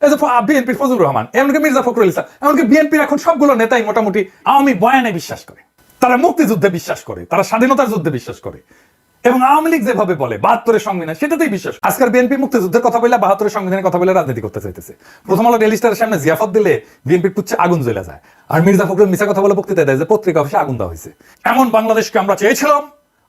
এই যে বিএনপির ফজলুর রহমান, এমনকি মির্জা ফখরুল ইসলাম, এমনকি বিএনপির এখন সবগুলো নেতাই মোটামুটি আওয়ামী বয়ানে বিশ্বাস করে, তারা মুক্তিযুদ্ধে বিশ্বাস করে, তারা স্বাধীনতার যুদ্ধে বিশ্বাস করে, এবং আওয়ামী লীগ যেভাবে বলে 72 সংবিধান সেটাতেই বিশ্বাস। আজকের বিএনপি মুক্তিযুদ্ধের কথা বলে 72 সংবিধানের কথা বলে রাজনীতি করতে চাইতেছে। প্রথম আলো ডেইলি স্টারের সামনে জিয়াফত দিলে বিএনপির পুচ্ছে আগুন জ্বলে যায়, আর মির্জা ফখরুল মিছা কথা বলে বক্তৃতা দেয় যে পত্রিকা অফিসে আগুন দেওয়া হয়েছে। এমন বাংলাদেশকে আমরা চেয়েছিলাম।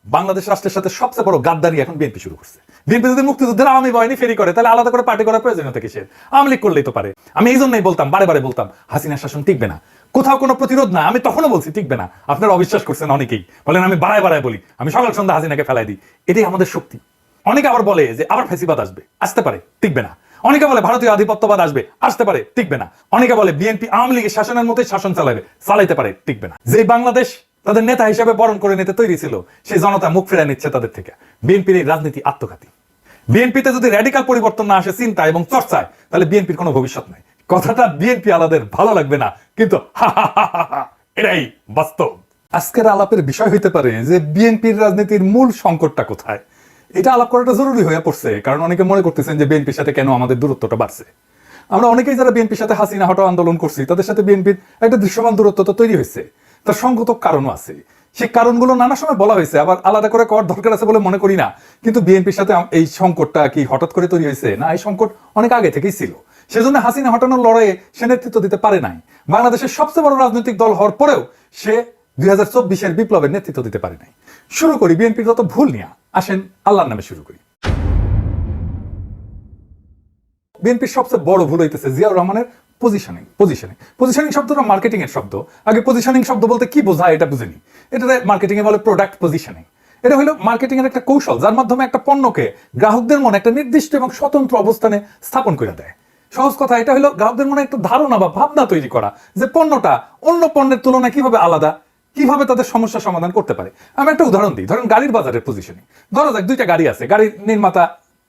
বাংলাদেশ রাষ্ট্রের সাথে সবচেয়ে বড় গাদ্দারি এখন বিএনপি শুরু করছে। বিএনপি যদি মুক্তিযুদ্ধের আওয়ামী বাহিনী ফেরি করে তাহলে আলাদা করে পার্টি করার প্রয়োজনীয়তা কিসের? আওয়ামী লীগ করলেই তো পারে। আমি এই জন্যই বলতাম, বারে বারে বলতাম, হাসিনার শাসন টিকবে না, কোথাও কোনো প্রতিরোধ না। আমি তখনও বলছি টিকবে না, আপনারা অবিশ্বাস করছেন অনেকেই, বলেন আমি বাড়ায় বাড়ায় বলি, আমি সকাল সন্ধ্যা হাসিনাকে ফেলাই দিই। এটাই আমাদের শক্তি। অনেকে আবার বলে যে আবার ফ্যাসিবাদ আসবে, আসতে পারে, টিকবে না। অনেকে বলে ভারতীয় আধিপত্যবাদ আসবে, আসতে পারে, টিকবে না। অনেকে বলে বিএনপি আওয়ামী লীগের শাসনের মতোই শাসন চালাবে, চালাইতে পারে, টিকবে না। যে বাংলাদেশ তাদের নেতা হিসেবে বরণ করে নিতে তৈরি ছিল, সেই জনতা মুখ ফেরায় নিচ্ছে তাদের থেকে। বিএনপির এই রাজনীতি আত্মঘাতী। বিএনপিতে যদি র্যাডিক্যাল পরিবর্তন না আসে চিন্তা এবং চর্চায়, তাহলে বিএনপির কোনো ভবিষ্যৎ নাই। কথাটা বিএনপি আলাদের ভালো লাগবে না, কিন্তু এটাই বাস্তব। আজকের আলাপের বিষয় হইতে পারে যে বিএনপির রাজনীতির মূল সংকটটা কোথায়। এটা আলাপ করাটা জরুরি হয়ে পড়ছে, কারণ অনেকে মনে করতেছেন যে বিএনপির সাথে কেন আমাদের দূরত্বটা বাড়ছে। আমরা অনেকেই যারা বিএনপির সাথে হাসিনা হটাও আন্দোলন করছি, তাদের সাথে বিএনপির একটা দৃশ্যমান দূরত্ব তো তৈরি হয়েছে। তার সংগত কারণও আছে, সেই কারণগুলো নানা সময় বলা হয়েছে, আবার আলাদা করে করার দরকার আছে বলে মনে করি না। কিন্তু বিএনপির সাথে এই সংকটটা কি হঠাৎ করে তৈরি হয়েছে? না, এই সংকট অনেক আগে থেকেই ছিল। সেজন্য হাসিনা হটানোর লড়াইয়ে সে নেতৃত্ব দিতে পারে নাই। বাংলাদেশের সবচেয়ে বড় রাজনৈতিক দল হওয়ার পরেও সে 2024-এর বিপ্লবের নেতৃত্ব দিতে পারে নাই। শুরু করি বিএনপির যত ভুল নিয়ে, আসেন আল্লাহর নামে শুরু করি। বিএনপির সবচেয়ে বড় ভুল হইতেছে জিয়াউর রহমানের পজিশনিং শব্দটা মার্কেটিং এর শব্দ। আগে পজিশনিং শব্দ বলতে কি বোঝায় এটা বুঝেনি। এটা মার্কেটিং এ বলে প্রোডাক্ট পজিশনিং। এটা হলো মার্কেটিং এর একটা কৌশল, যার মাধ্যমে একটা পণ্যকে গ্রাহকদের মনে একটা নির্দিষ্ট এবং স্বতন্ত্র অবস্থানে স্থাপন করে দেয়। সহজ কথা, এটা হলো গ্রাহকদের মনে একটা ধারণা বা ভাবনা তৈরি করা যে পণ্যটা অন্য পণ্যের তুলনায় কিভাবে আলাদা, কিভাবে তাদের সমস্যা সমাধান করতে পারে। আমি একটা উদাহরণ দিই, ধরেন গাড়ির বাজারের পজিশনিং। ধরা যাক দুইটা গাড়ি আছে, গাড়ির নির্মাতা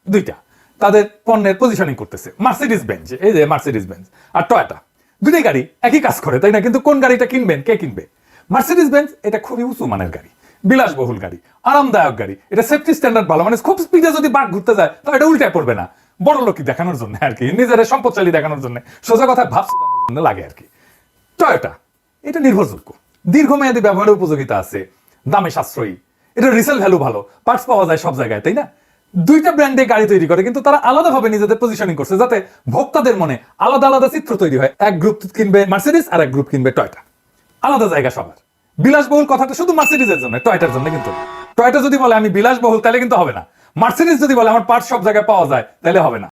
দুইটা, তাদের পণ্যের পজিশনিং করতেছে। মার্সিডিজ বেঞ্জ, এই যে মার্সিডিজ বেঞ্জ আর টয়োটা, দুটোই গাড়ি একই কাজ করে, তাই না? কিন্তু কোন গাড়িটা কিনবেন, কে কিনবে? মার্সিডিজ বেঞ্জ এটা খুবই উঁচু মানের গাড়ি, বিলাসবহুল গাড়ি, আরামদায়ক গাড়ি, এটা সেফটি স্ট্যান্ডার্ড ভালো, মানে খুব স্পিডে যদি বাঘ ঘুরতে যায় তাহলে এটা উল্টায় পড়বে না। বড় লোকই দেখানোর জন্য আর কি, নিজের সম্পদশালী দেখানোর জন্য, সোজা কথা ভাব শোধানোর জন্য লাগে আর কি। টয়োটা এটা নির্ভরযোগ্য, দীর্ঘমেয়াদী ব্যবহারের উপযোগিতা আছে, দামে সাশ্রয়ী, এটা রিসেল ভ্যালু ভালো, পার্টস পাওয়া যায় সব জায়গায়, তাই না? দুইটা ব্র্যান্ডে গাড়ি তৈরি করে, কিন্তু তারা আলাদাভাবে নিজেদের পজিশনিং করছে যাতে ভোক্তাদের মনে আলাদা আলাদা চিত্র তৈরি হয়। এক গ্রুপ কিনবে মার্সিডিজ আর এক গ্রুপ কিনবে টয়োটা, আলাদা জায়গা সবার। বিলাসবহুল কথাটা শুধু মার্সিডিজের জন্য, টয়োটার জন্য কিন্তু। টয়োটা যদি বলে আমি বিলাসবহুল তাহলে কিন্তু হবে না। মার্সিডিজ যদি বলে আমার পার্টস সব জায়গায় পাওয়া যায় তাহলে হবে না।